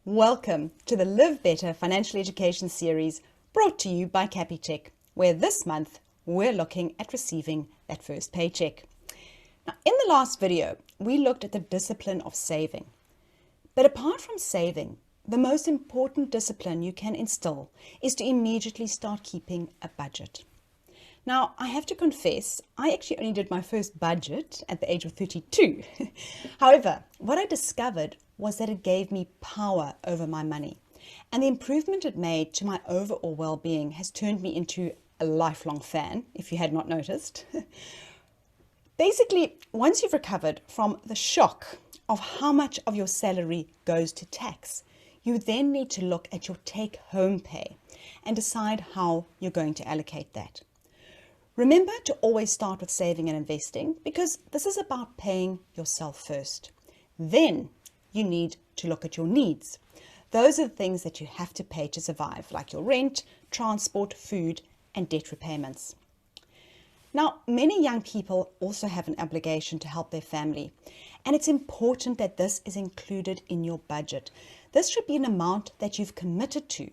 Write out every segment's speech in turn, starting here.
Welcome to the Live Better Financial Education series brought to you by Capitec, where this month we're looking at receiving that first paycheck. Now, in the last video, we looked at the discipline of saving. But apart from saving, the most important discipline you can instill is to immediately start keeping a budget. Now, I have to confess, I actually only did my first budget at the age of 32. However, what I discovered was that it gave me power over my money. And the improvement it made to my overall well-being has turned me into a lifelong fan, if you had not noticed. Basically, once you've recovered from the shock of how much of your salary goes to tax, you then need to look at your take-home pay and decide how you're going to allocate that. Remember to always start with saving and investing, because this is about paying yourself first. Then you need to look at your needs. Those are the things that you have to pay to survive, like your rent, transport, food, and debt repayments. Now, many young people also have an obligation to help their family, and it's important that this is included in your budget. This should be an amount that you've committed to,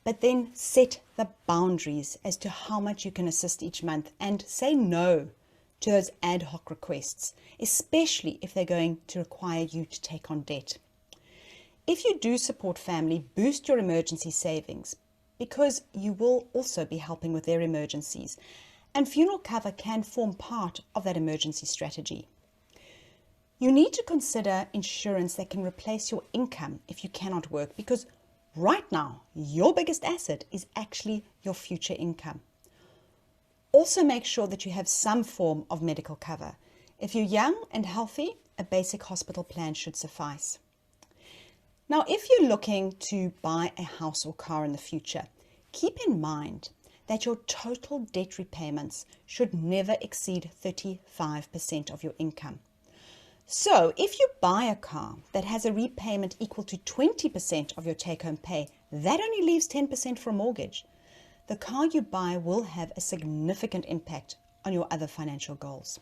but then set the boundaries as to how much you can assist each month and say no to those ad hoc requests, especially if they're going to require you to take on debt. If you do support family, boost your emergency savings, because you will also be helping with their emergencies, and funeral cover can form part of that emergency strategy. You need to consider insurance that can replace your income if you cannot work, because right now, your biggest asset is actually your future income. Also make sure that you have some form of medical cover. If you're young and healthy, a basic hospital plan should suffice. Now, if you're looking to buy a house or car in the future, keep in mind that your total debt repayments should never exceed 35% of your income. So if you buy a car that has a repayment equal to 20% of your take-home pay, that only leaves 10% for a mortgage. The car you buy will have a significant impact on your other financial goals.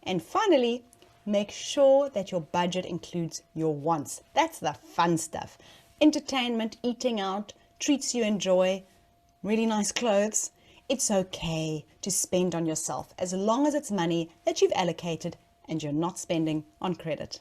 And finally, make sure that your budget includes your wants. That's the fun stuff. Entertainment, eating out, treats you enjoy, really nice clothes. It's okay to spend on yourself as long as it's money that you've allocated and you're not spending on credit.